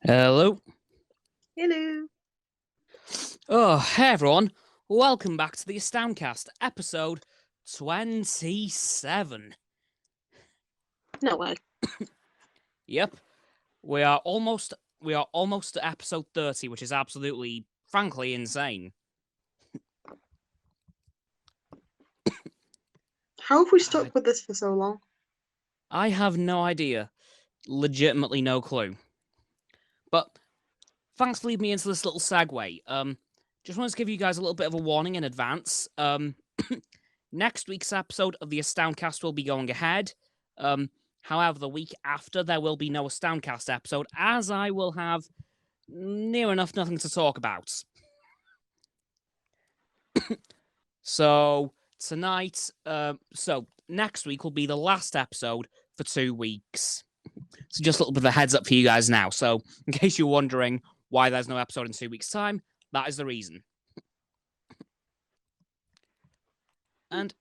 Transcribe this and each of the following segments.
Hello. Hello. Oh, hey everyone. Welcome back to the AstoundCast, episode 27. No way. Yep. We are almost to episode 30, which is absolutely, frankly, insane. How have we stuck with this for so long? I have no idea. Legitimately no clue. But thanks for leading me into this little segue. Just wanted to give you guys a little bit of a warning in advance. Next week's episode of the AstoundCast will be going ahead. However, the week after, there will be no AstoundCast episode, as I will have near enough nothing to talk about. So, tonight, next week will be the last episode for 2 weeks. So just a little bit of a heads up for you guys now. So, in case you're wondering why there's no episode in 2 weeks' time, that is the reason. And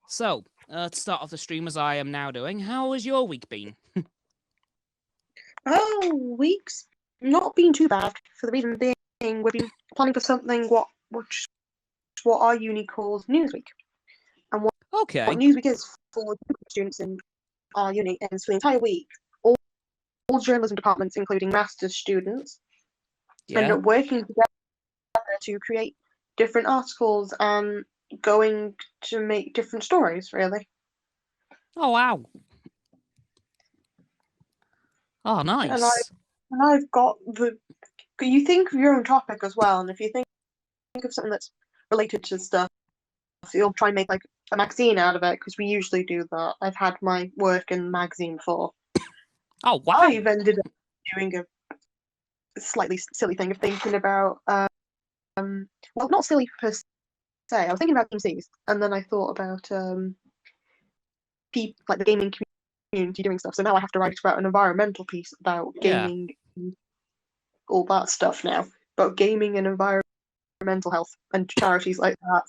so, to start off the stream as I am now doing, how has your week been? Weeks not been too bad. For the reason being, we've been planning for something what our uni calls Newsweek, and what Newsweek is for students in our uni is for the entire week. All journalism departments, including master's students, end up working together to create different articles and going to make different stories. Really. Oh wow. Oh, nice. And I've got you think of your own topic as well, and if you think of something that's related to stuff, you'll try and make like a magazine out of it, because we usually do that. I've had my work in magazine before. Oh wow. I've ended up doing a slightly silly thing of thinking about, well, not silly per se. I was thinking about DMCs, and then I thought about people like the gaming community doing stuff. So now I have to write about an environmental piece about gaming, and all that stuff now, about gaming and environmental health and charities like that.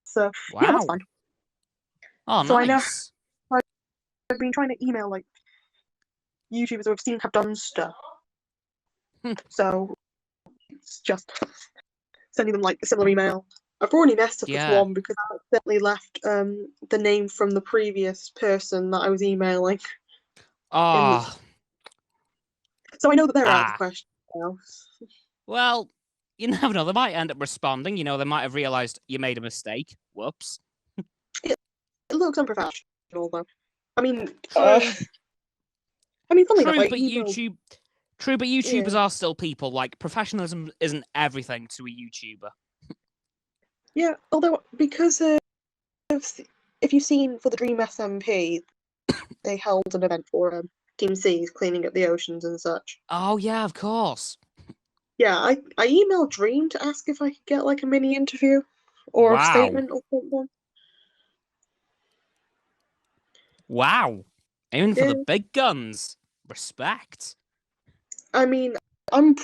So yeah, that's fun. Oh, so nice. I've been trying to email like YouTubers who I've seen have done stuff. So it's just sending them like a similar email. I've already messed up with one because I accidentally left the name from the previous person that I was emailing. Oh. So I know that they're out of the question now. Well, you never know. They might end up responding. You know, they might have realised you made a mistake. Whoops. It looks unprofessional, though. I mean, funny enough, like, True, but YouTubers are still people. Like, professionalism isn't everything to a YouTuber. Yeah, although, because if you've seen for the Dream SMP, they held an event for Team C's cleaning up the oceans and such. Oh, yeah, of course. Yeah, I emailed Dream to ask if I could get like a mini interview or a statement or something. Wow. Aiming for the big guns. Respect. I mean, I'm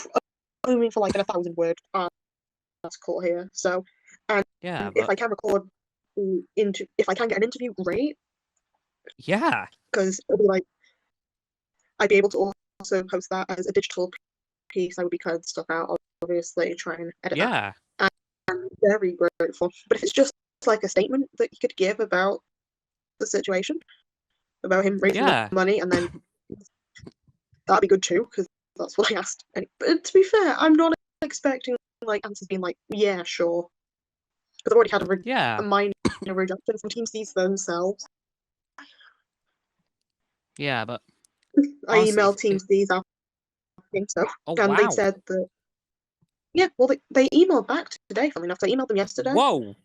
aiming for like an 1,000-word article here. So, and if I can record if I can get an interview, great. Yeah. Because it'll be like, I'd be able to also post that as a digital piece. I would be cutting stuff out, obviously, try and edit that. And I'm very grateful. But if it's just like a statement that you could give about the situation, about him raising the money, and then that'd be good too, because that's what I asked. But to be fair, I'm not expecting like answers being like, yeah, sure. Because I've already had a minor rejection from Team C's themselves. Yeah, but I emailed Team C's asking so, and they said that. Yeah, well, they emailed back today. Funny enough, I emailed them yesterday. Whoa!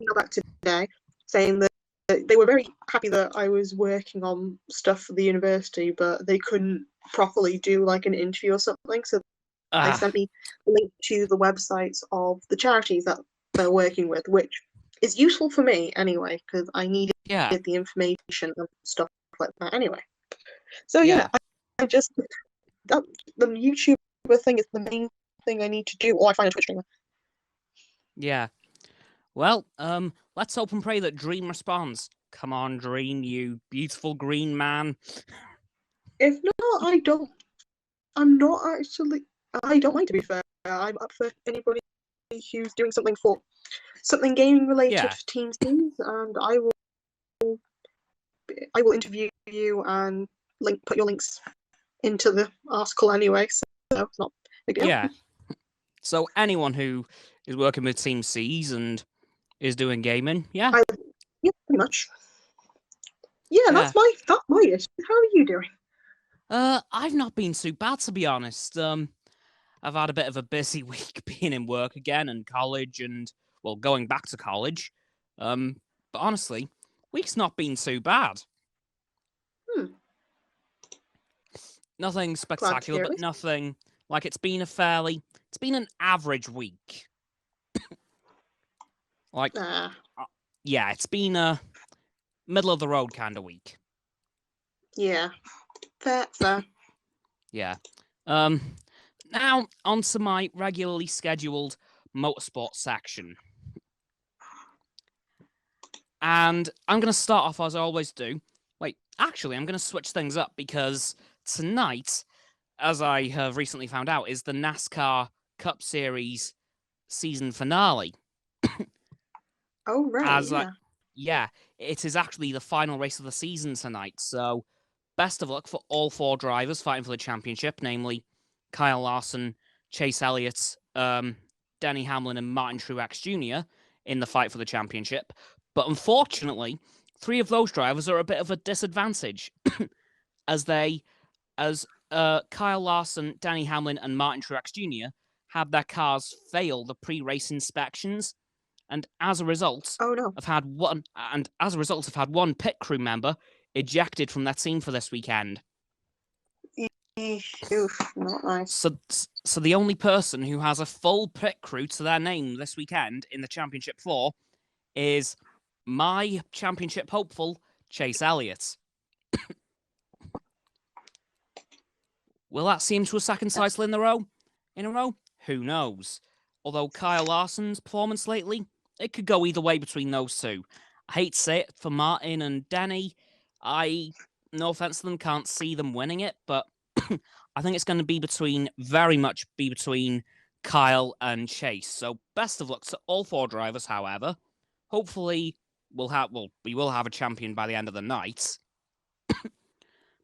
Emailed back today saying that they were very happy that I was working on stuff for the university, but they couldn't properly do like an interview or something. So they sent me a link to the websites of the charities that they're working with, which is useful for me anyway, because I needed the information and stuff like that anyway. So I just the YouTuber thing is the main thing I need to do, or I find a Twitch streamer. Yeah. Well, let's hope and pray that Dream responds. Come on, Dream, you beautiful green man. If not, I'm not actually. I don't mind, to be fair. I'm up for anybody who's doing something gaming related for Team Seas, and I will interview you and put your links into the article anyway. So it's not a big deal. Yeah. So anyone who is working with Team Seas and is doing gaming, yeah, pretty much. Yeah, that's my issue. How are you doing? I've not been too bad, to be honest. I've had a bit of a busy week being in work again and college and, well, going back to college. But honestly, week's not been too bad. Nothing spectacular, but nothing like it's been an average week. Yeah, it's been a middle of the road kind of week. Yeah, fair. Yeah. Now onto my regularly scheduled motorsport section. And I'm going to start off as I always do. Wait, actually, I'm going to switch things up because tonight, as I have recently found out, is the NASCAR Cup Series season finale. Oh, right. Yeah, it is actually the final race of the season tonight. So best of luck for all 4 drivers fighting for the championship, namely Kyle Larson, Chase Elliott, Denny Hamlin, and Martin Truex Jr. in the fight for the championship. But unfortunately, 3 of those drivers are a bit of a disadvantage, as Kyle Larson, Denny Hamlin, and Martin Truex Jr. had their cars fail the pre-race inspections, and as a result, have had one pit crew member ejected from their team for this weekend. Oof, not nice. So the only person who has a full pit crew to their name this weekend in the Championship 4 is my championship hopeful, Chase Elliott. Will that seem to a second title in a row? Who knows? Although Kyle Larson's performance lately, it could go either way between those two. I hate to say it for Martin and Denny. No offense to them, can't see them winning it, but I think it's going to very much be between Kyle and Chase. So best of luck to all 4 drivers, however. Hopefully we will have a champion by the end of the night.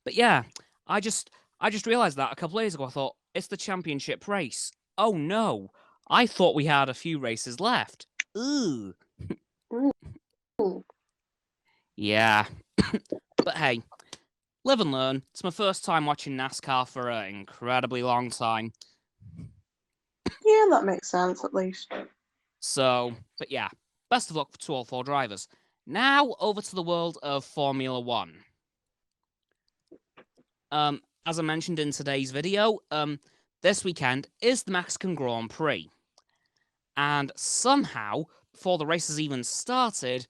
But yeah, I just realized that a couple of days ago. I thought, it's the championship race. Oh no, I thought we had a few races left. Ooh. Yeah. But hey, live and learn. It's my first time watching NASCAR for an incredibly long time. Yeah, that makes sense, at least. So, but yeah, best of luck to all 4 drivers. Now, over to the world of Formula 1. As I mentioned in today's video, this weekend is the Mexican Grand Prix. And somehow, before the race has even started,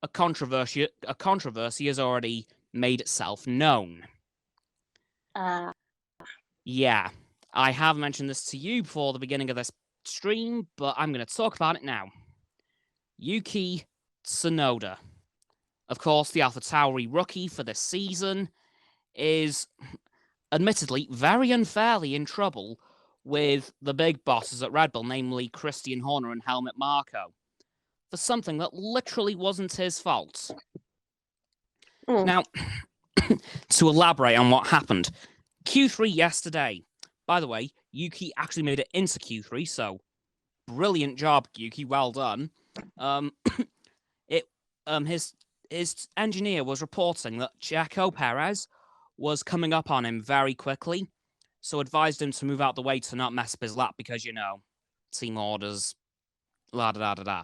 a controversy has already made itself known. Yeah, I have mentioned this to you before the beginning of this stream, but I'm going to talk about it now. Yukitsunoda, of course, the Alphatauri rookie for this season, is admittedly very unfairly in trouble with the big bosses at Red Bull, namely Christian Horner and Helmut Marko, for something that literally wasn't his fault. Now, to elaborate on what happened, Q3 yesterday. By the way, Yuki actually made it into Q3, so brilliant job, Yuki. Well done. His engineer was reporting that Checo Perez was coming up on him very quickly, so advised him to move out the way to not mess up his lap because, team orders, la da da da da.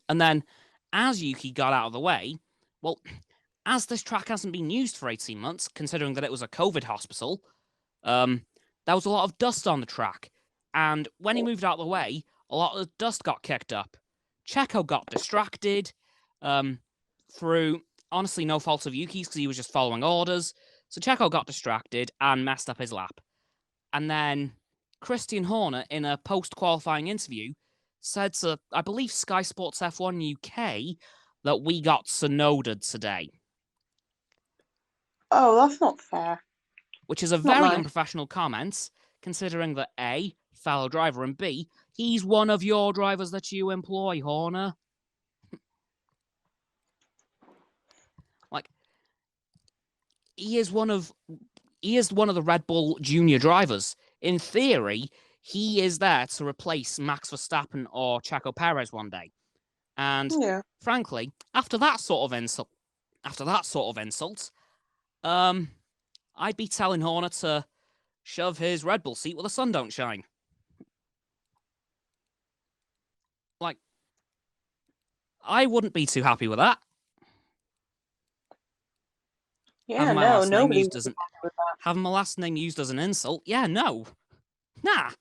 And then, as Yuki got out of the way, well, as this track hasn't been used for 18 months, considering that it was a COVID hospital, there was a lot of dust on the track. And when he moved out of the way, a lot of dust got kicked up. Checo got distracted through, honestly, no fault of Yuki's because he was just following orders. So Checo got distracted and messed up his lap. And then Christian Horner, in a post-qualifying interview, said to, I believe, Sky Sports F1 UK, that we got Tsunoda today. Oh, that's not fair. which is a very unprofessional comment, considering that A, fellow driver, and B, he's one of your drivers that you employ, Horner. Like, he is one of the Red Bull junior drivers. In theory, he is there to replace Max Verstappen or Checo Perez one day. And frankly, after that sort of insult, I'd be telling Horner to shove his Red Bull seat where the sun don't shine. Like, I wouldn't be too happy with that. Yeah, having my last name used as an insult. Yeah, no. Nah.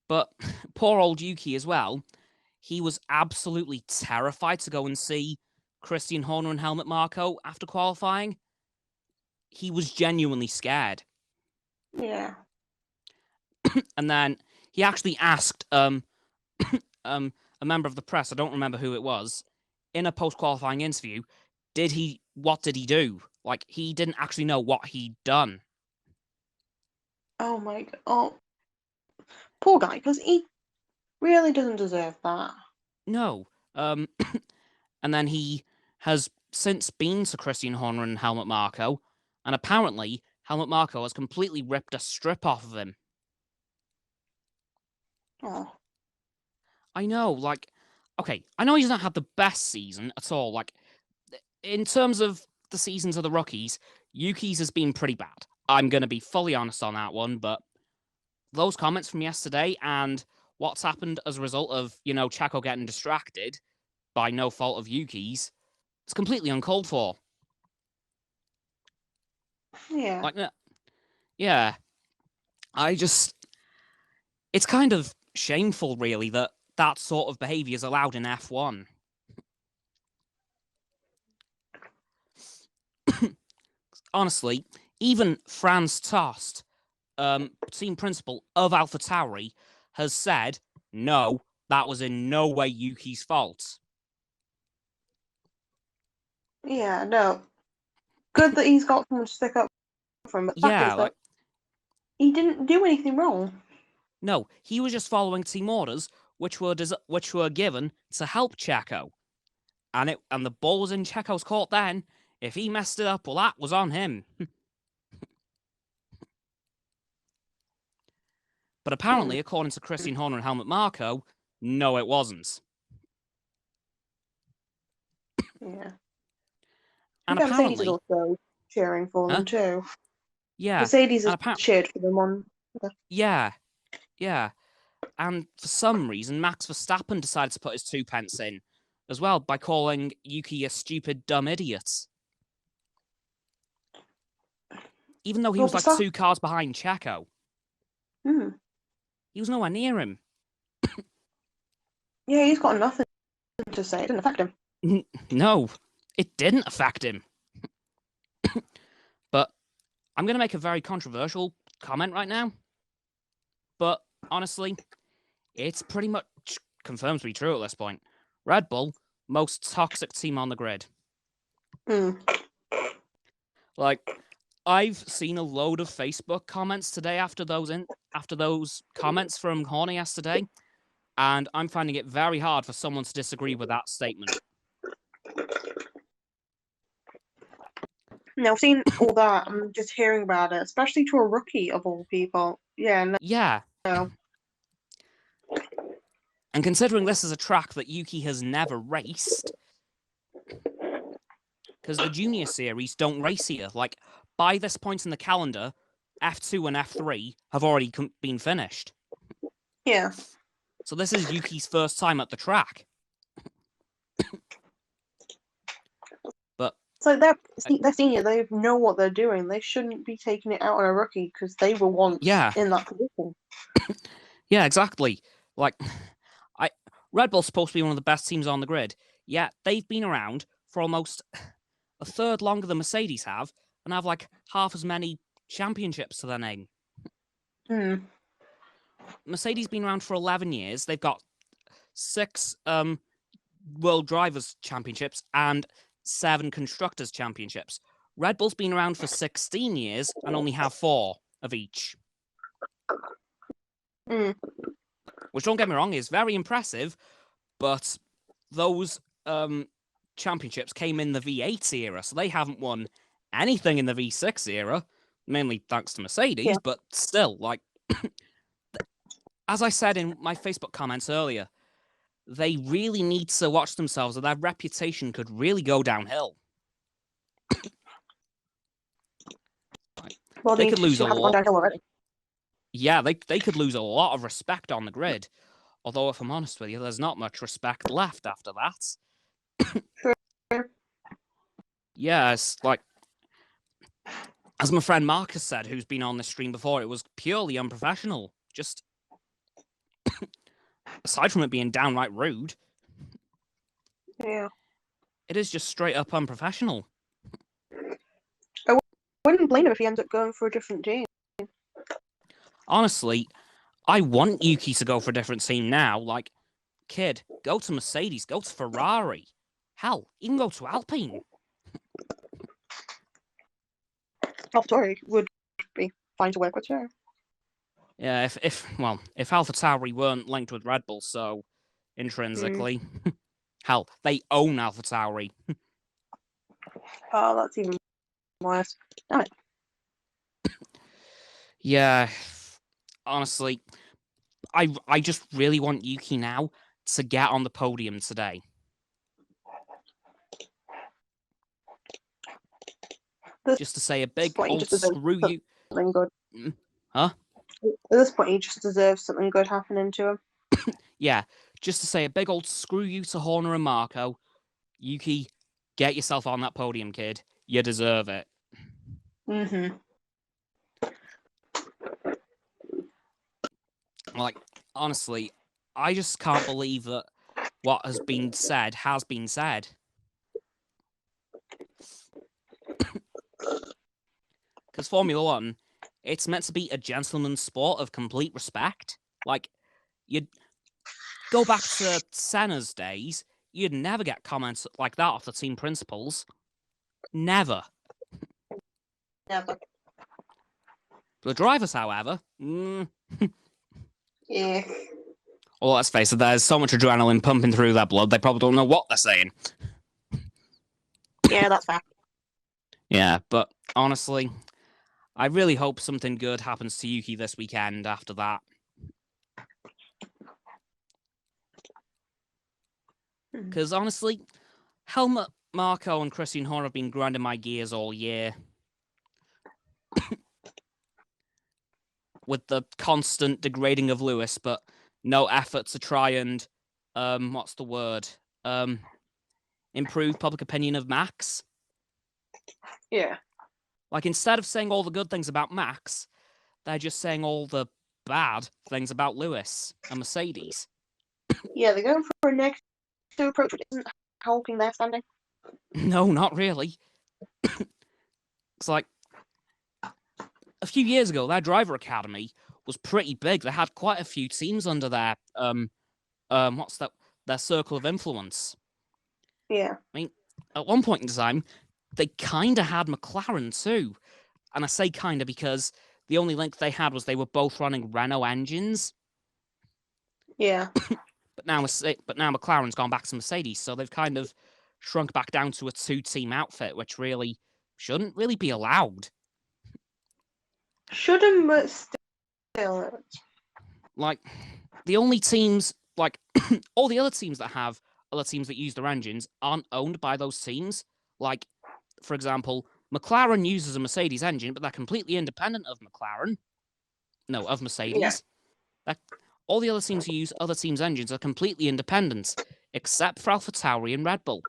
But poor old Yuki as well. He was absolutely terrified to go and see Christian Horner and Helmut Marko after qualifying. He was genuinely scared. Yeah. And then he actually asked a member of the press, I don't remember who it was, in a post-qualifying interview, what did he do? Like, he didn't actually know what he'd done. Oh my god. Oh. Poor guy, because he really doesn't deserve that. No. And then he has since been to Christian Horner and Helmut Marko, and apparently Helmut Marko has completely ripped a strip off of him. Oh. I know, like, okay, I know he's not had the best season at all. Like, in terms of the seasons of the rookies, Yuki's has been pretty bad. I'm going to be fully honest on that one, but those comments from yesterday and what's happened as a result of, Checo getting distracted by no fault of Yuki's, it's completely uncalled for. Yeah. Like, yeah. It's kind of shameful, really, that sort of behavior is allowed in F1. Honestly, even Franz Tost, team principal of Alphatauri, has said, no, that was in no way Yuki's fault. Yeah, no. Good that he's got someone to stick up for him. But he didn't do anything wrong. No, he was just following team orders, which were given to help Checo. And the ball was in Checo's court then. If he messed it up, well, that was on him. But apparently, according to Christian Horner and Helmut Marko, no, it wasn't. Yeah. And Mercedes is also cheering for them too. Yeah. Mercedes has cheered for them on. Yeah. And for some reason, Max Verstappen decided to put his 2 pence in as well by calling Yuki a stupid, dumb idiot. Even though he was like 2 cars behind Checo. He was nowhere near him. Yeah, he's got nothing to say. It didn't affect him. No, it didn't affect him. But I'm going to make a very controversial comment right now. But honestly, it's pretty much confirmed to be true at this point. Red Bull, most toxic team on the grid. Like, I've seen a load of Facebook comments today after those comments from Horner yesterday, and I'm finding it very hard for someone to disagree with that statement. Now, seeing all that, I'm just hearing about it, especially to a rookie of all people. Yeah. No. Yeah. No. And considering this is a track that Yuki has never raced, because the junior series don't race here. Like, by this point in the calendar, F2 and F3 have already been finished. Yeah. So this is Yuki's first time at the track. But so they're senior. They know what they're doing. They shouldn't be taking it out on a rookie because they were once in that position. Yeah, exactly. Like, Red Bull's supposed to be one of the best teams on the grid. Yeah, they've been around for almost a third longer than Mercedes have, and have like half as many championships to their name. Mercedes been around for 11 years. They've got 6 World Drivers' Championships and 7 Constructors' Championships. Red Bull's been around for 16 years and only have 4 of each. Which, don't get me wrong, is very impressive, but those championships came in the V8 era, so they haven't won anything in the V6 era, mainly thanks to Mercedes, but still, like, as I said in my Facebook comments earlier, they really need to watch themselves, or their reputation could really go downhill. Well, they could lose a lot. Downhill already. Yeah, they could lose a lot of respect on the grid. Although, if I'm honest with you, there's not much respect left after that. Sure. Yeah, it's like, as my friend Marcus said, who's been on this stream before, it was purely unprofessional. Just, aside from it being downright rude. Yeah. It is just straight up unprofessional. I wouldn't blame him if he ends up going for a different team. Honestly, I want Yuki to go for a different team now. Like, kid, go to Mercedes, go to Ferrari. Hell, you can go to Alpine. AlphaTauri would be fine to work with, sure. Yeah, if Alphatauri weren't linked with Red Bull so intrinsically, hell, they own Alphatauri. Oh, that's even worse. Damn it. Yeah, honestly, I just really want Yuki now to get on the podium today. Just to say a big old screw you. Good. Huh? At this point, he just deserves something good happening to him. Yeah, just to say a big old screw you to Horner and Marco. Yuki, get yourself on that podium, kid. You deserve it. Like, honestly, I just can't believe that what has been said has been said. Because Formula One, it's meant to be a gentleman's sport of complete respect. Like, you'd go back to Senna's days, you'd never get comments like that off the team principals. Never. Never. The drivers, however, yeah. Well, let's face it, there's so much adrenaline pumping through their blood, they probably don't know what they're saying. Yeah, that's fair. Yeah, but honestly, I really hope something good happens to Yuki this weekend after that. Because honestly, Helmut Marko and Christian Horner have been grinding my gears all year. With the constant degrading of Lewis, but no effort to try and, what's the word? Improve public opinion of Max. Yeah. Like, instead of saying all the good things about Max, they're just saying all the bad things about Lewis and Mercedes. Yeah, they're going for a negative approach, which isn't helping their standing. No, not really. It's like, a few years ago, their driver academy was pretty big. They had quite a few teams under their, their circle of influence. Yeah. I mean, at one point in time, they kind of had McLaren too. And I say kind of because the only link they had was they were both running Renault engines. Yeah. But now McLaren's gone back to Mercedes, so they've kind of shrunk back down to a 2-team outfit, which really shouldn't really be allowed. Shouldn't, but still. Like, the only teams, like, all the other teams that have other teams that use their engines aren't owned by those teams. Like, for example, McLaren uses a Mercedes engine, but they're completely independent of McLaren. No, of Mercedes. Yeah. All the other teams who use other teams' engines are completely independent, except for Alphatauri and Red Bull.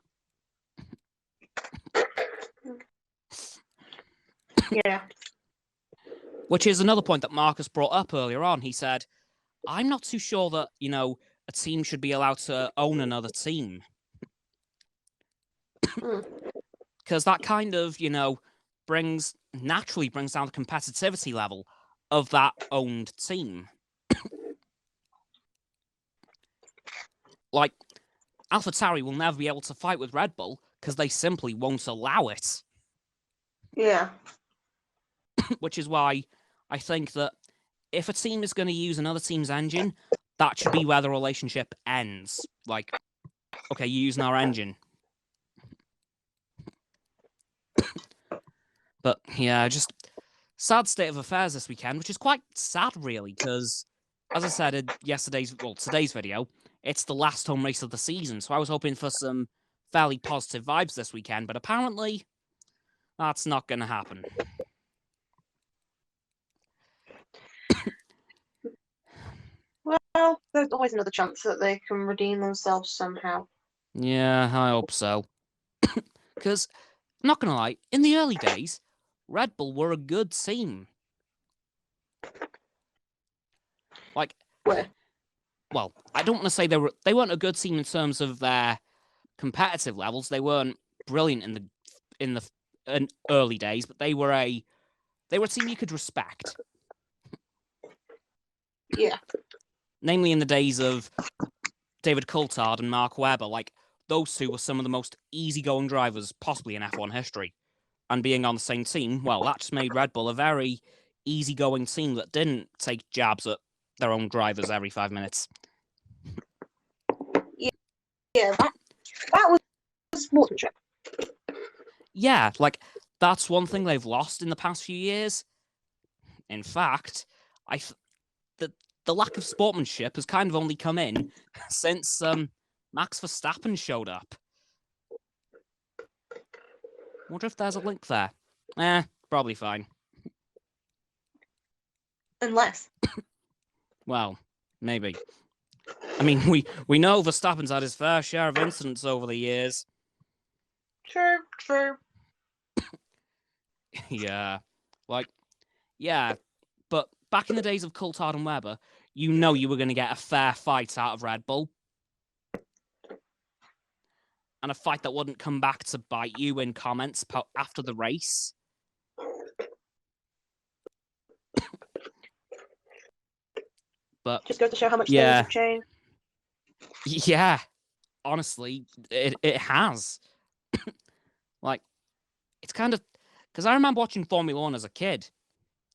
Yeah. Which is another point that Marcus brought up earlier on. He said, I'm not too sure that, a team should be allowed to own another team. Because that kind of, naturally brings down the competitivity level of that owned team. Like, Alphatauri will never be able to fight with Red Bull because they simply won't allow it. Yeah. Which is why I think that if a team is going to use another team's engine, that should be where the relationship ends. Like, okay, you're using our engine. But yeah, just sad state of affairs this weekend, which is quite sad, really, because as I said in today's video, it's the last home race of the season. So I was hoping for some fairly positive vibes this weekend, but apparently that's not going to happen. Well, there's always another chance that they can redeem themselves somehow. Yeah, I hope so. Because, I'm not going to lie, in the early days, Red Bull were a good team. Like, where? Well, I don't want to say they weren't a good team in terms of their competitive levels. They weren't brilliant in the early days, but they were a team you could respect. Yeah. Namely, in the days of David Coulthard and Mark Webber, like those two were some of the most easygoing drivers possibly in F1 history. And being on the same team, well, that just made Red Bull a very easygoing team that didn't take jabs at their own drivers every 5 minutes. Yeah, that was sportsmanship. Yeah, like that's one thing they've lost in the past few years. In fact, the lack of sportsmanship has kind of only come in since Max Verstappen showed up. Wonder if there's a link there. Probably fine. Unless. Well, maybe. I mean, we know Verstappen's had his fair share of incidents over the years. True. Yeah. But back in the days of Coulthard and Webber, you know you were going to get a fair fight out of Red Bull. And a fight that wouldn't come back to bite you in comments after the race. But just goes to show how much things have changed. Yeah, honestly, it has. Like, it's kind of because I remember watching Formula One as a kid.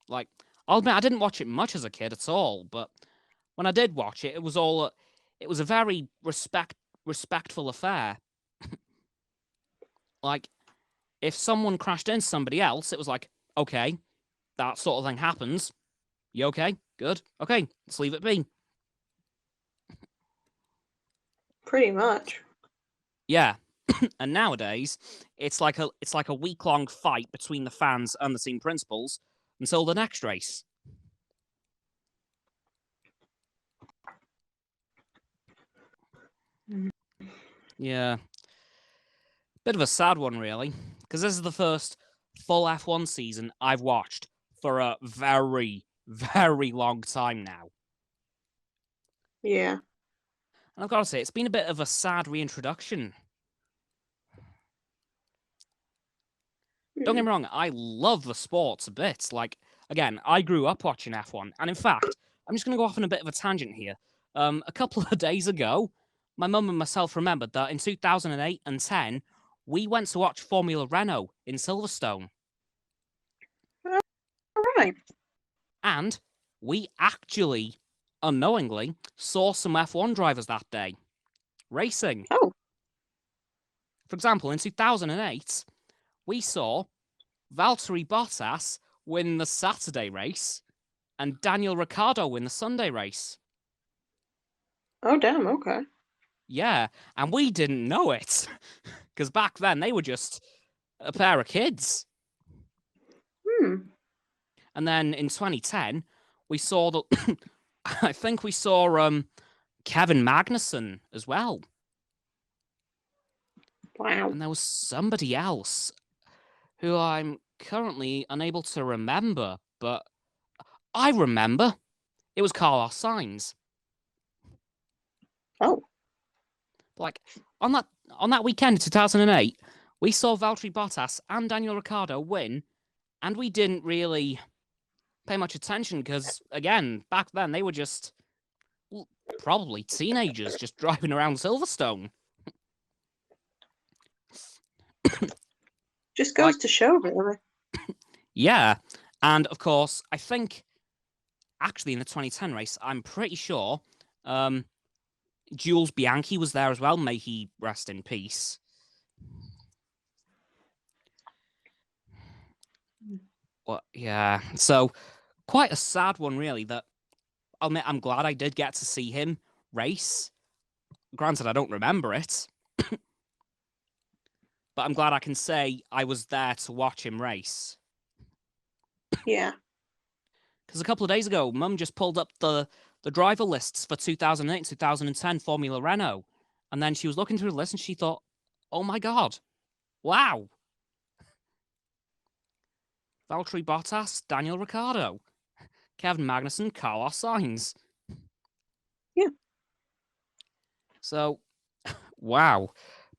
Like, I'll admit I didn't watch it much as a kid at all, but when I did watch it, it was a very respectful affair. Like, if someone crashed into somebody else, it was like, okay, that sort of thing happens. You okay? Good. Okay, let's leave it be. Pretty much. Yeah. And nowadays, it's like a week-long fight between the fans and the team principals until the next race. Yeah. Bit of a sad one, really, because this is the first full F1 season I've watched for a very, very long time now. Yeah. And I've got to say, it's been a bit of a sad reintroduction. Don't get me wrong, I love the sports a bit. Like, again, I grew up watching F1, and in fact, I'm just going to go off on a bit of a tangent here. A couple of days ago, my mum and myself remembered that in 2008 and 10, we went to watch Formula Renault in Silverstone. All right. And we actually, unknowingly, saw some F1 drivers that day racing. Oh. For example, in 2008, we saw Valtteri Bottas win the Saturday race and Daniel Ricciardo win the Sunday race. Oh, damn, okay. Yeah, and we didn't know it. Because back then, they were just a pair of kids. And then in 2010, we saw that... I think we saw Kevin Magnussen as well. Wow. And there was somebody else who I'm currently unable to remember, but I remember. It was Carlos Sainz. Oh. Like, on that weekend in 2008, we saw Valtteri Bottas and Daniel Ricciardo win, and we didn't really pay much attention because, again, back then they were just probably teenagers just driving around Silverstone. Just goes to show, really. Yeah, and of course, I think actually in the 2010 race, I'm pretty sure Jules Bianchi was there as well. May he rest in peace. But yeah, so quite a sad one, really. That I'll admit, I'm glad I did get to see him race. Granted, I don't remember it, but I'm glad I can say I was there to watch him race. Yeah. Because a couple of days ago, Mum just pulled up the driver lists for 2008 and 2010 Formula Renault. And then she was looking through the list and she thought, oh my God, wow. Valtteri Bottas, Daniel Ricciardo, Kevin Magnussen, Carlos Sainz. Yeah. So, wow.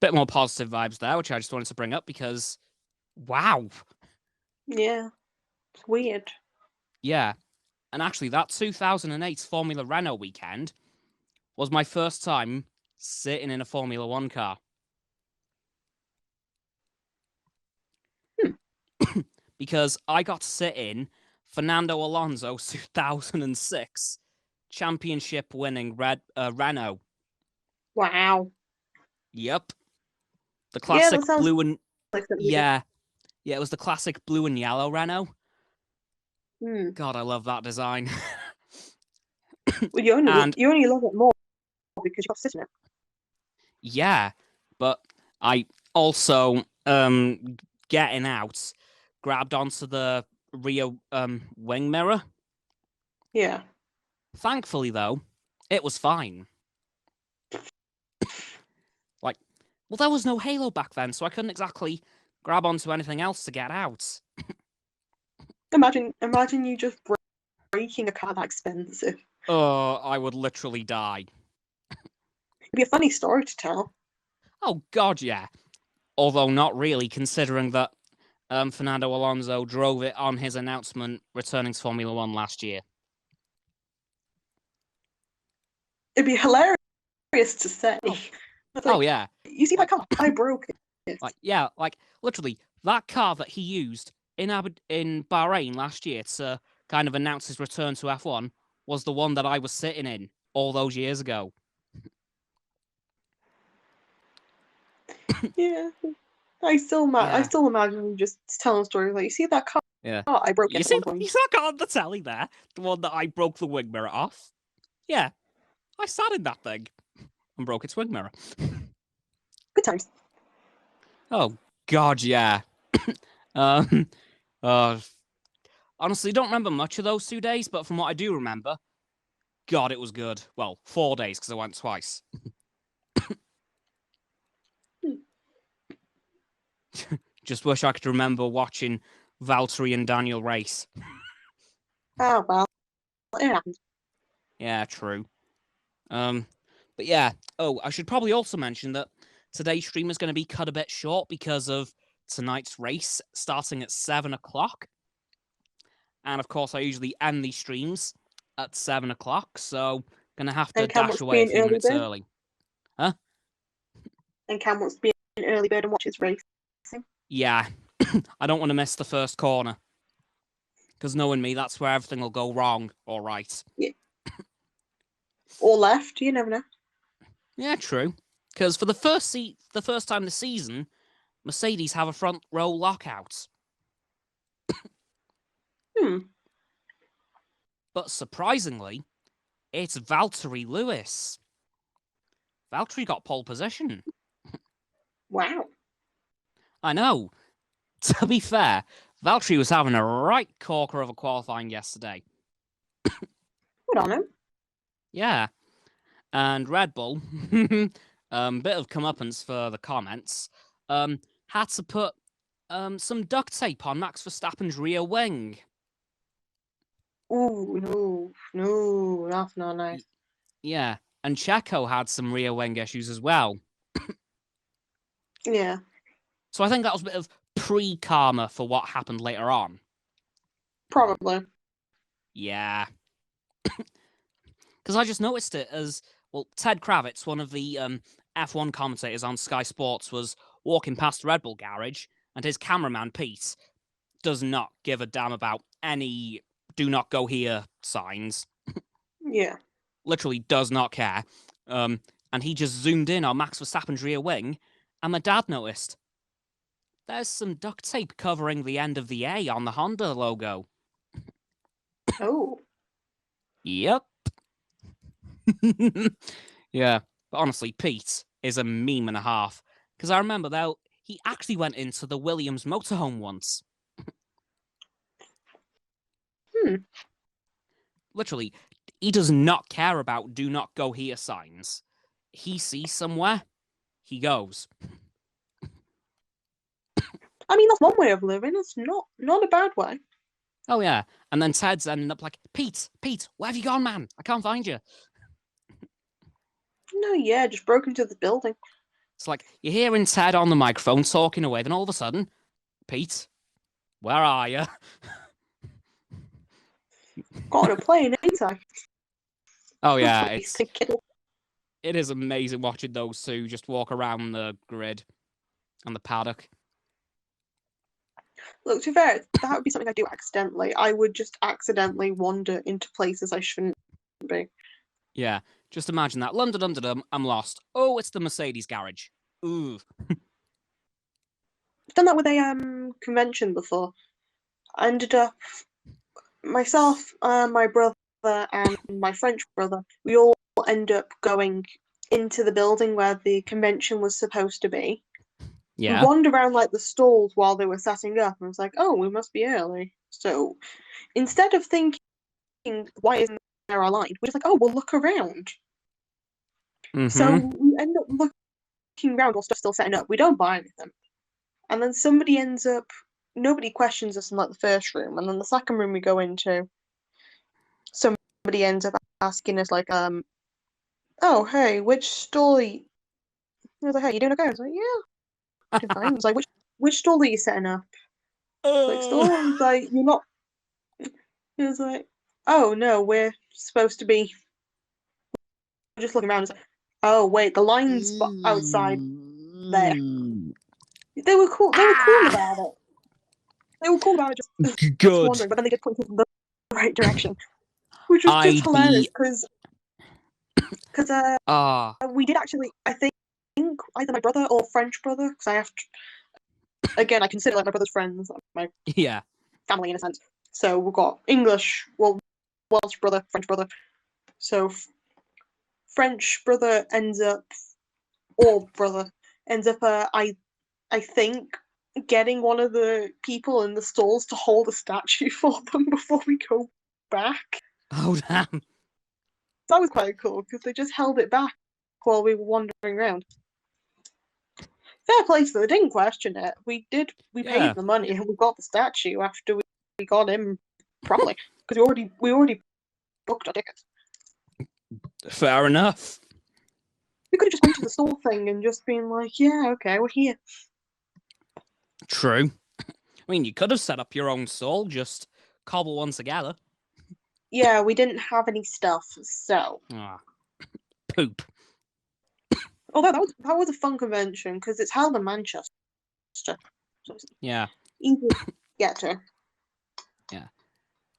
Bit more positive vibes there, which I just wanted to bring up because, wow. Yeah. It's weird. Yeah. And actually, that 2008 Formula Renault weekend was my first time sitting in a Formula One car. Because I got to sit in Fernando Alonso's 2006 championship winning Renault. Wow. Yep. The classic blue and... Like yeah, it was the classic blue and yellow Renault. God, I love that design. Well, you only love it more because you got to sit in it. Yeah, but I also, getting out, grabbed onto the rear wing mirror. Yeah. Thankfully, though, it was fine. Well, there was no Halo back then, so I couldn't exactly grab onto anything else to get out. Imagine you just breaking a car that expensive. Oh, I would literally die. It'd be a funny story to tell. Oh, God, yeah. Although not really, considering that Fernando Alonso drove it on his announcement returning to Formula One last year. It'd be hilarious to say. Oh yeah. You see that car? I broke it. Literally, that car that he used in Bahrain last year to kind of announce his return to F1 was the one that I was sitting in all those years ago. Yeah. I still imagine you just telling stories like, you see that car? Yeah. Oh, I broke it. You see that car on the telly there? The one that I broke the wing mirror off? Yeah. I sat in that thing and broke its wing mirror. Good times. Oh, God, yeah. Honestly, don't remember much of those 2 days, but from what I do remember, God, it was good. Well, 4 days, because I went twice. Just wish I could remember watching Valtteri and Daniel race. Oh, well, it happened. Yeah, true. But yeah. Oh, I should probably also mention that today's stream is going to be cut a bit short because of tonight's race starting at 7 o'clock. And of course, I usually end these streams at 7 o'clock, so going to have to dash away a few minutes early. Huh? And Cam wants to be an early bird and watch his race. Yeah. I don't want to miss the first corner. Because knowing me, that's where everything will go wrong or right. Yeah. Or left, you never know. Yeah, true. Because for the first time this season, Mercedes have a front row lockout. But surprisingly, it's Valtteri Lewis. Valtteri got pole position. Wow. I know. To be fair, Valtteri was having a right corker of a qualifying yesterday. Good on him. Yeah. And Red Bull, bit of comeuppance for the comments, had to put some duct tape on Max Verstappen's rear wing. Ooh, no, that's not nice. Yeah, and Checo had some rear wing issues as well. Yeah. So I think that was a bit of pre-karma for what happened later on. Probably. Yeah. Because I just noticed it as, well, Ted Kravitz, one of the F1 commentators on Sky Sports, was walking past the Red Bull garage, and his cameraman, Pete, does not give a damn about any "do not go here" signs. Yeah. Literally does not care. And he just zoomed in on Max Verstappen's rear wing, and my dad noticed there's some duct tape covering the end of the A on the Honda logo. Oh. Yep. Yeah, but honestly, Pete is a meme and a half. Because I remember, though, he actually went into the Williams motorhome once. Literally, he does not care about "do not go here" signs. He sees somewhere, he goes. I mean, that's one way of living. It's not a bad way. Oh, yeah. And then Ted's ending up like, Pete, where have you gone, man? I can't find you. No, yeah, just broke into the building. It's like, you're hearing Ted on the microphone talking away, then all of a sudden, Pete, where are you? Got on a plane anytime. Oh, yeah, it is amazing watching those two just walk around the grid and the paddock. Look, to be fair, that would be something I do accidentally. I would just accidentally wander into places I shouldn't be. Yeah, just imagine that. London, I'm lost. Oh, it's the Mercedes garage. Ooh. I've done that with a convention before. I ended up, myself, my brother, and my French brother, we all end up going into the building where the convention was supposed to be. Yeah. We wandered around like the stalls while they were setting up, and I was like, "Oh, we must be early." So instead of thinking, "Why isn't there a line?" we're just like, "Oh, we'll look around." So we end up looking around while stuff's still setting up. We don't buy anything, and then somebody ends up. Nobody questions us in like the first room, and then the second room we go into, somebody ends up asking us like, "Oh, hey, which stall?" I was like, "Hey, you doing okay?" I was like, "Yeah, doing fine." I was like, "Which stall are you setting up?" Like, stall? I was like, "You're not." It was like, "Oh no, we're supposed to be." We're just looking around. It's like, "Oh wait, the line's outside there." They were cool. They were cool about it. They were cool about it. Just good. wondering, but then they just pointed in the right direction, which was just hilarious because we did actually. I think either my brother or French brother, because I have to, again, I consider like my brother's friends, like my family in a sense. So we've got English, Welsh brother, French brother. So French brother ends up, I think, getting one of the people in the stalls to hold a statue for them before we go back. Oh, damn. That was quite cool because they just held it back while we were wandering around. Fair play to them, they didn't question it. We paid the money and we got the statue after we got him properly because we already booked our tickets. Fair enough. We could have just went to the stall thing and just been like, "Yeah, okay, we're here." True. I mean, you could have set up your own stall, just cobble one together. Yeah, we didn't have any stuff, so. Poop. Although that was a fun convention because it's held in Manchester. So yeah. Easy to get to. Yeah.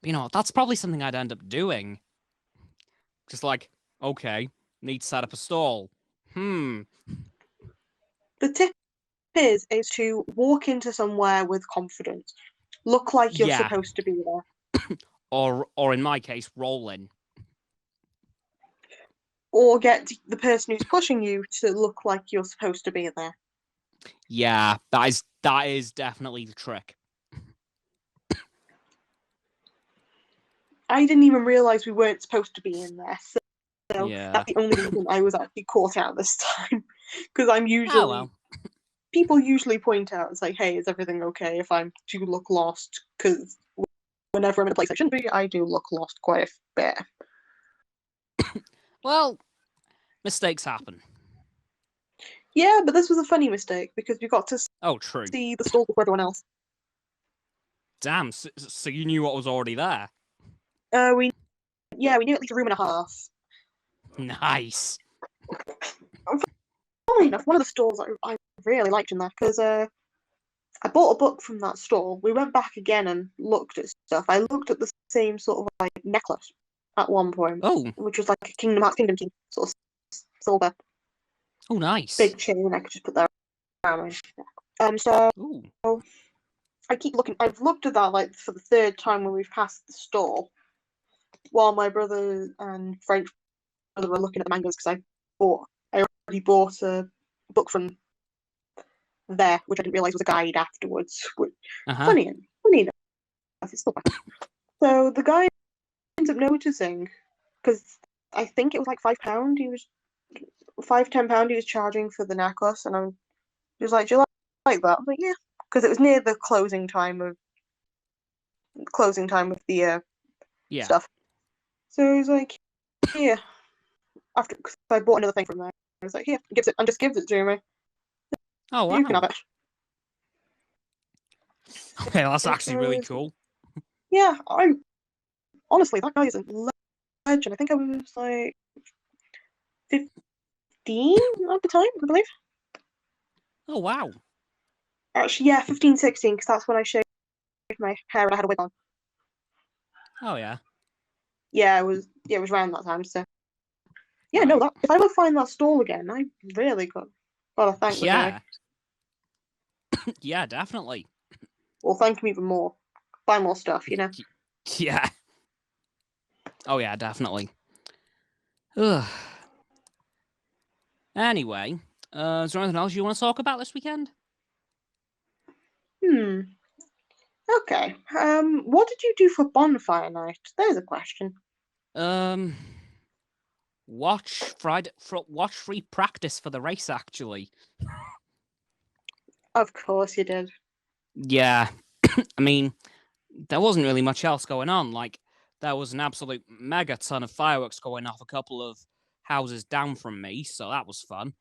You know, that's probably something I'd end up doing. Just like, okay, need to set up a stall. The tip is to walk into somewhere with confidence. Look like you're supposed to be there. or in my case, roll in. Or get the person who's pushing you to look like you're supposed to be there. Yeah, that is definitely the trick. I didn't even realise we weren't supposed to be in there. So that's the only reason I was actually caught out this time. Because I'm usually... People usually point out and say, "Hey, is everything okay?" if I do look lost. Because whenever I'm in a place I shouldn't be, I do look lost quite a bit. Well, mistakes happen. Yeah, but this was a funny mistake because we got to true. see the stall before everyone else. Damn, so you knew what was already there? We knew at least a room and a half. Nice. Funny enough, one of the stalls I really liked in there because I bought a book from that store. We went back again and looked at stuff. I looked at the same sort of like necklace at one point, which was like a Kingdom Hearts Kingdom Key sort of silver. Oh, nice. Big chain I could just put there around my neck. So I keep looking. I've looked at that like for the third time when we've passed the store, while my brother and French brother were looking at the mangoes because I already bought a book from there, which I didn't realize was a guide afterwards. Funny enough, it's still bad. So the guy ends up noticing, because I think it was like £5. He was £5-10 he was charging for the necklace, and he was like, "Do you like that?" I was like, "Yeah," because it was near the closing time of the stuff. So he was like, "Here." After, cause I bought another thing from there, I was like, "Here," just gives it to me. Oh, wow. You can have it. Okay, that's actually really cool. Yeah, honestly, that guy is a legend. I think I was like 15 at the time, I believe. Oh, wow. Actually, yeah, 15, 16, because that's when I shaved my hair and I had a wig on. Oh, yeah. Yeah, it was around that time, so. Yeah, right. No, if I ever find that stall again, I really gotta thank the guy. Yeah, definitely. Well, thank him even more. Buy more stuff, you know? Yeah. Oh, yeah, definitely. Ugh. Anyway, is there anything else you want to talk about this weekend? Okay. What did you do for bonfire night? There's a question. Watch free practice for the race, actually. Of course you did. Yeah. I mean, there wasn't really much else going on. Like, there was an absolute mega ton of fireworks going off a couple of houses down from me, so that was fun.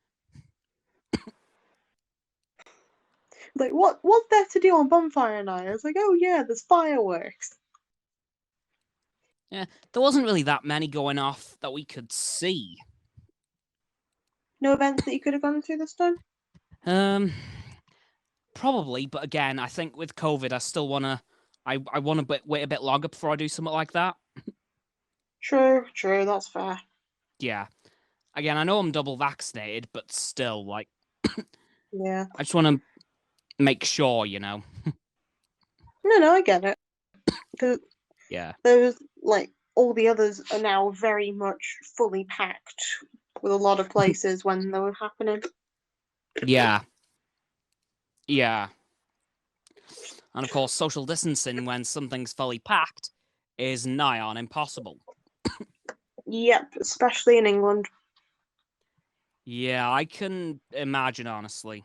Like, what's there to do on bonfire night? I was like, oh yeah, there's fireworks. Yeah, there wasn't really that many going off that we could see. No events that you could have gone to this time? Probably, but again, I think with COVID, I still wanna. I want to wait a bit longer before I do something like that. True, that's fair. Yeah. Again, I know I'm double vaccinated, but still, like, yeah. I just want to make sure, you know. No, I get it. Yeah. There's like all the others are now very much fully packed with a lot of places when they were happening. Yeah. Yeah. And of course, social distancing when something's fully packed is nigh on impossible. Yep, especially in England. Yeah, I can imagine, honestly.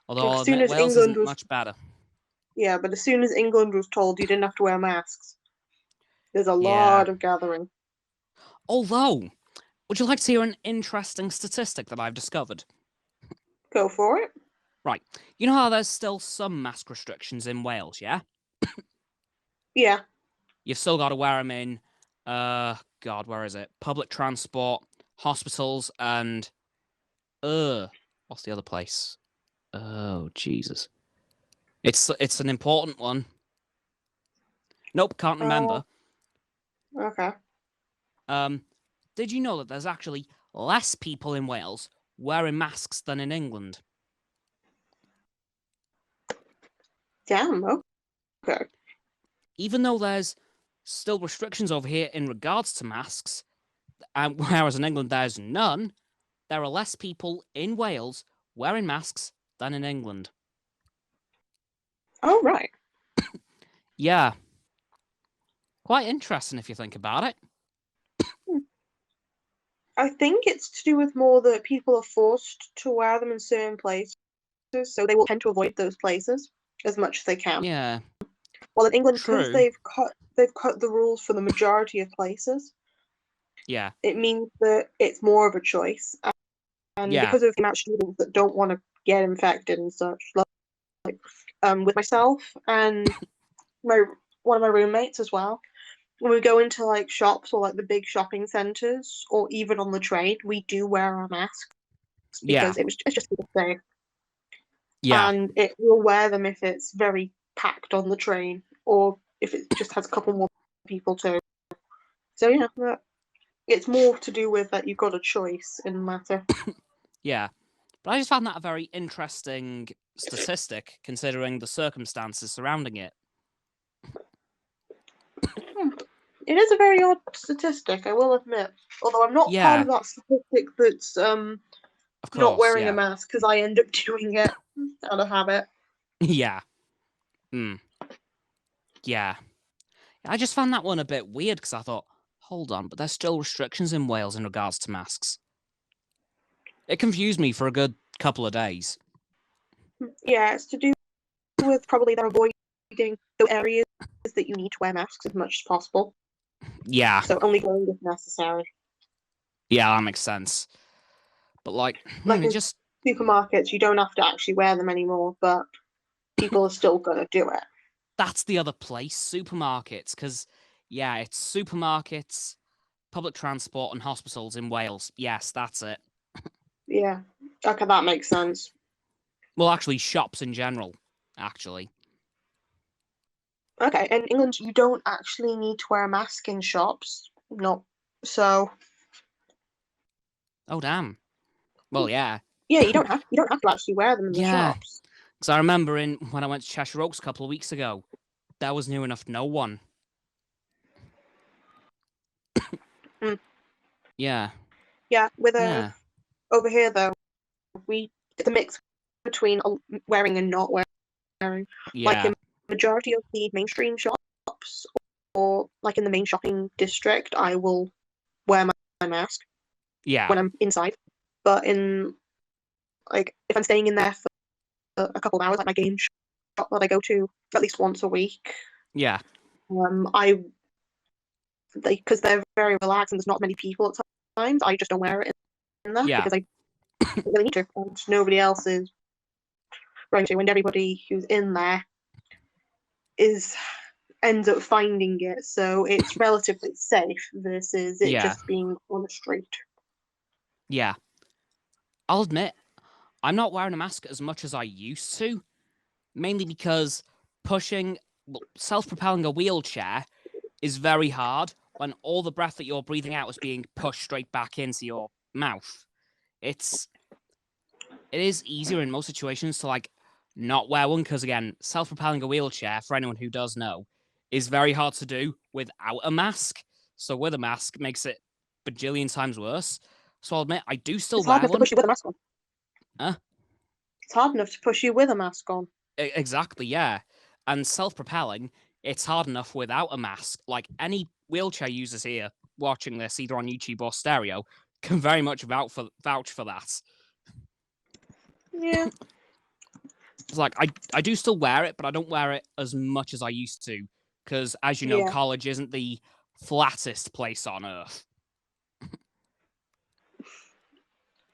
Although Wales isn't much better. Yeah, but as soon as England was told you didn't have to wear masks, there's a lot of gathering. Although, would you like to hear an interesting statistic that I've discovered? Go for it. Right. You know how there's still some mask restrictions in Wales, yeah? Yeah. You've still got to wear them in, God, where is it? Public transport, hospitals, and, what's the other place? Oh, Jesus. It's an important one. Nope, can't remember. Okay. Did you know that there's actually less people in Wales wearing masks than in England? Damn, okay. Even though there's still restrictions over here in regards to masks, whereas in England there's none, there are less people in Wales wearing masks than in England. Oh, right. Yeah. Quite interesting if you think about it. I think it's to do with more that people are forced to wear them in certain places, so they will tend to avoid those places as much as they can. Yeah. Well, in England, because they've cut the rules for the majority of places. Yeah. It means that it's more of a choice, and because of the amount of students that don't want to get infected and such, like with myself and one of my roommates as well. When we go into like shops or like the big shopping centers or even on the train, we do wear our masks because it's just safe. and it will wear them if it's very packed on the train, or if it just has a couple more people too. So yeah, it's more to do with that you've got a choice in the matter. Yeah, but I just found that a very interesting statistic, considering the circumstances surrounding it. It is a very odd statistic, I will admit. Although I'm not part of that statistic that's of course, not wearing a mask, because I end up doing it out of habit. Yeah. Yeah. I just found that one a bit weird, because I thought, hold on, but there's still restrictions in Wales in regards to masks. It confused me for a good couple of days. Yeah, it's to do with probably they're avoiding the areas that you need to wear masks as much as possible. Yeah. So only going if necessary. Yeah, that makes sense. But like in just supermarkets, you don't have to actually wear them anymore, but people are still gonna do it. That's the other place, supermarkets, because it's supermarkets, public transport, and hospitals in Wales. Yes, that's it. Yeah, okay, that makes sense. Well, actually, shops in general, actually. Okay, in England, you don't actually need to wear a mask in shops. No, so. Oh damn. Well, yeah. Yeah, you don't have to actually wear them in the shops. Because I remember when I went to Cheshire Oaks a couple of weeks ago, there was near enough no one. Yeah. Yeah, over here though, it's a mix between wearing and not wearing. Yeah. Like in majority of the mainstream shops, or like in the main shopping district, I will wear my mask. Yeah. When I'm inside. But in if I'm staying in there for a couple of hours, like my game shop that I go to at least once a week. Yeah. Because they're very relaxed and there's not many people at times, I just don't wear it in there because I don't really need to, and nobody else is going to, and everybody who's in there ends up finding it, so it's relatively safe versus it just being on the street. Yeah. I'll admit, I'm not wearing a mask as much as I used to, mainly because self-propelling a wheelchair is very hard when all the breath that you're breathing out is being pushed straight back into your mouth. It is easier in most situations to not wear one, because again, self-propelling a wheelchair, for anyone who does know, is very hard to do without a mask. So with a mask makes it bajillion times worse. So I'll admit, I do still wear one. It's hard enough to push you with a mask on. Huh? It's hard enough to push you with a mask on. Exactly, yeah. And self-propelling, it's hard enough without a mask. Like, any wheelchair users here watching this, either on YouTube or stereo, can very much vouch for that. Yeah. It's like, I do still wear it, but I don't wear it as much as I used to. Because, as you know, college isn't the flattest place on earth.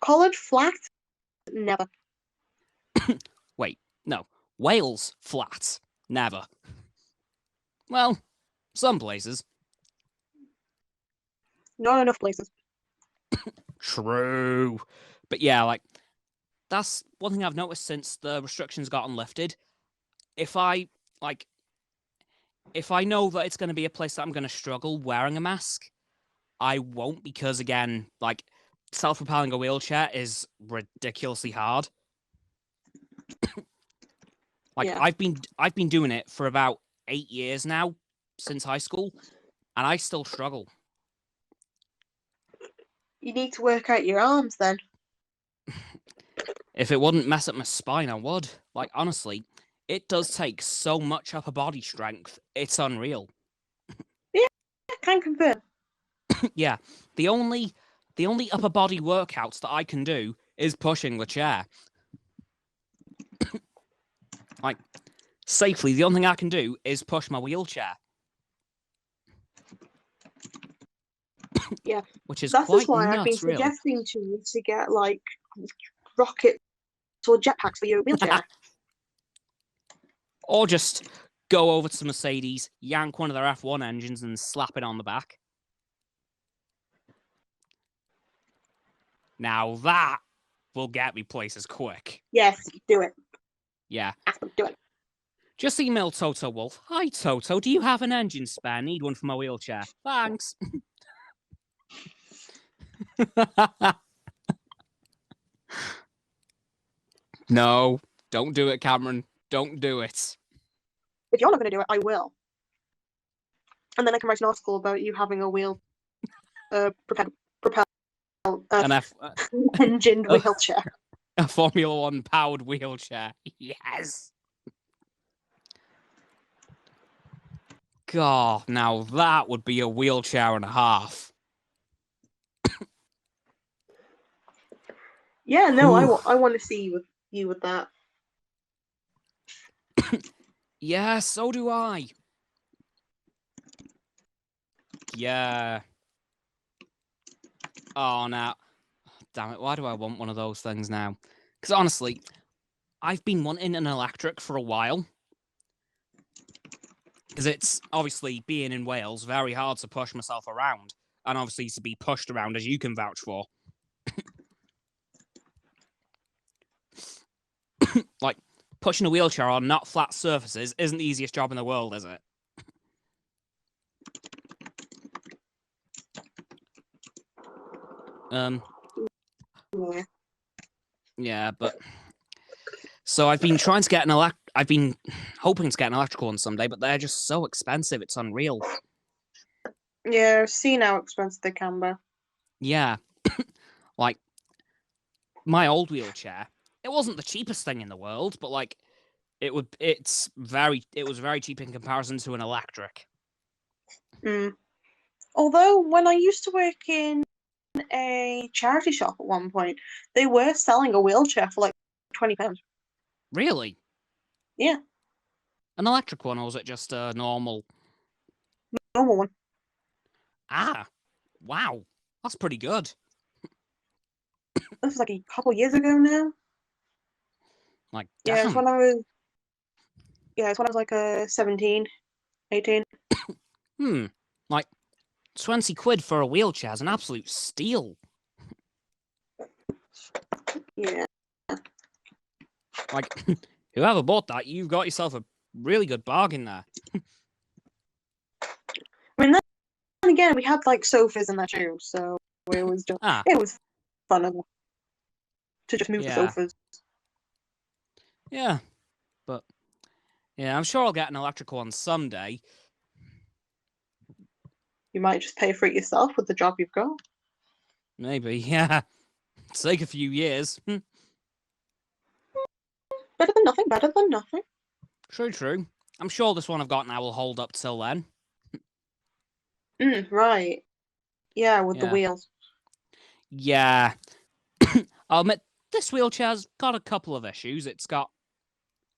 College flat? Never. Wait, no. Wales flat? Never. Well, some places. Not enough places. True. But yeah, that's one thing I've noticed since the restrictions got lifted. If I know that it's going to be a place that I'm going to struggle wearing a mask, I won't, because again, self-propelling a wheelchair is ridiculously hard. I've been doing it for about 8 years now, since high school, and I still struggle. You need to work out your arms then. If it wouldn't mess up my spine, I would. Honestly, it does take so much upper body strength, it's unreal. Yeah, I can confirm. Yeah, the only upper body workouts that I can do is pushing the chair. Safely, the only thing I can do is push my wheelchair. Yeah, which is that's quite why nuts, I've been really. suggesting to you to get rockets or jetpacks for your wheelchair. Or just go over to Mercedes, yank one of their F1 engines, and slap it on the back. Now that will get me places quick. Yes, do it. Yeah. Ask them, do it. Just email Toto Wolf. Hi, Toto. Do you have an engine spare? Need one for my wheelchair. Thanks. No, don't do it, Cameron. Don't do it. If you're not going to do it, I will. And then I can write an article about you having a engined wheelchair. A Formula One powered wheelchair. Yes. God, now that would be a wheelchair and a half. Yeah, no, I want to see you with that. Yeah, so do I. Yeah. Oh, now. Damn it, why do I want one of those things now? Because honestly, I've been wanting an electric for a while. Because it's obviously, being in Wales, very hard to push myself around. And obviously to be pushed around, as you can vouch for. Like, pushing a wheelchair on not flat surfaces isn't the easiest job in the world, is it? Yeah, but so I've been trying to get I've been hoping to get an electrical one someday, but they're just so expensive. It's unreal. Yeah, see how expensive they can be. Yeah, like my old wheelchair. It wasn't the cheapest thing in the world, but like it was very cheap in comparison to an electric. Although when I used to work in a charity shop at one point, they were selling a wheelchair for like £20. Really? Yeah. An electric one, or was it just a normal one? Ah, wow, that's pretty good. This was like a couple years ago now. Like, damn. Yeah, it's when I was like 17, 18. Like 20 quid for a wheelchair is an absolute steal. Yeah. Like, whoever bought that, you've got yourself a really good bargain there. I mean, then again, we had like sofas in that too, so it was just it was fun to just move the sofas. Yeah, but yeah, I'm sure I'll get an electrical one someday. You might just pay for it yourself with the job you've got. Maybe, yeah. Take a few years. Better than nothing, better than nothing. True. I'm sure this one I've got now will hold up till then. Right. Yeah, with the wheels. Yeah. I'll admit, this wheelchair's got a couple of issues. It's got,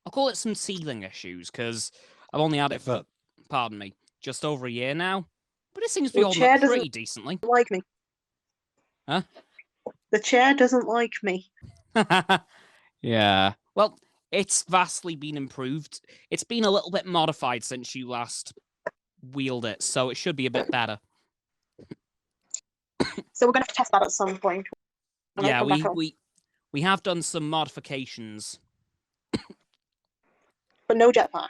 I'll call it some sealing issues, because I've only had it for, pardon me, just over a year now. But it seems to be holding up pretty decently. Like me. Huh? The chair doesn't like me. Yeah. Well, it's vastly been improved. It's been a little bit modified since you last wheeled it, so it should be a bit better. So we're going to have to test that at some point. Yeah, we have done some modifications. But no jetpack.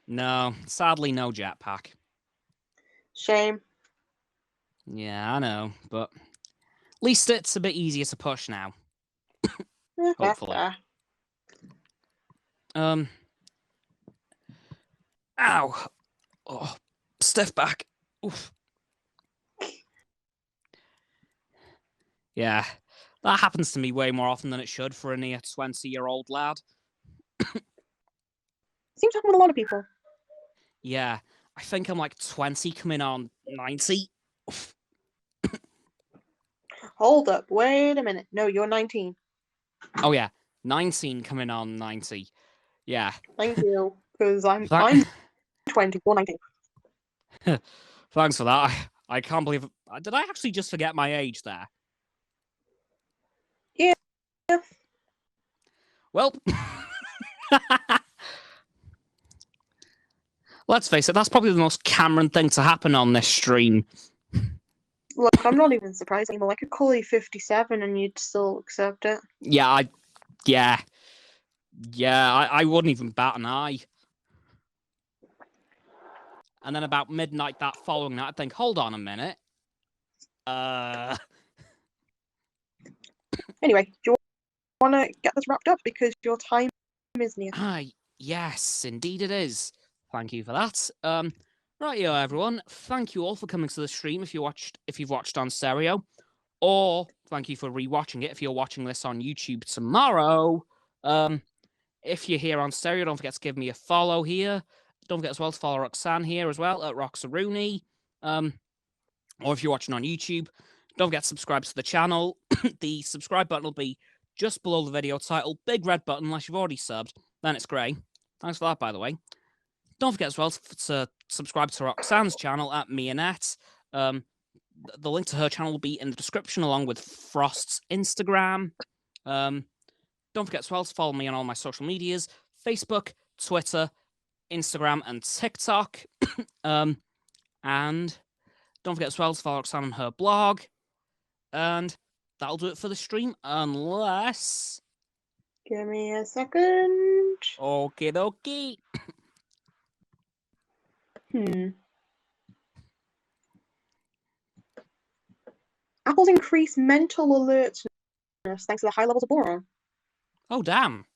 No, sadly no jetpack. Shame. Yeah, I know, but at least it's a bit easier to push now. Hopefully. Ow. Oh, stiff back. Oof. Yeah, that happens to me way more often than it should for a near 20-year-old lad. Seems to happen with a lot of people. Yeah, I think I'm like 20 coming on 90. Hold up, wait a minute. No, you're 19. Oh yeah, 19 coming on 90. Yeah. Thank you, because I'm 20, you're 19. Thanks for that. I can't believe... Did I actually just forget my age there? Yeah. Well... Let's face it, that's probably the most Cameron thing to happen on this stream. Look, I'm not even surprised anymore. I could call you 57 and you'd still accept it. Yeah, Yeah, I wouldn't even bat an eye. And then about midnight that following night, I think, hold on a minute. Anyway, do you want to get this wrapped up because your time is near? Yes, indeed it is. Thank you for that. Right, everyone. Thank you all for coming to the stream if you've watched on stereo. Or thank you for rewatching it if you're watching this on YouTube tomorrow. If you're here on stereo, don't forget to give me a follow here. Don't forget as well to follow Roxanne here as well at Roxo. Or if you're watching on YouTube, don't forget to subscribe to the channel. The subscribe button will be just below the video title. Big red button unless you've already subbed. Then it's grey. Thanks for that, by the way. Don't forget as well to subscribe to Roxanne's channel at Mianette. The link to her channel will be in the description along with Frost's Instagram. Don't forget as well to follow me on all my social medias, Facebook, Twitter, Instagram, and TikTok. And don't forget as well to follow Roxanne on her blog. And that'll do it for the stream, unless... Give me a second. Okie dokie. Apples increase mental alertness thanks to the high levels of boron. Oh, damn.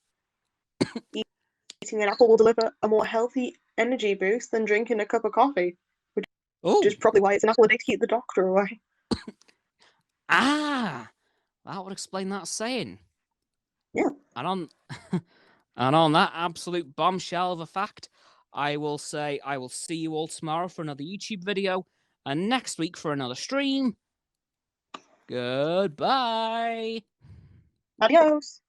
Eating an apple will deliver a more healthy energy boost than drinking a cup of coffee, which is probably why it's an apple a day to keep the doctor away. That would explain that saying. Yeah. And on that absolute bombshell of a fact, I will say I will see you all tomorrow for another YouTube video, and next week for another stream. Goodbye. Adios.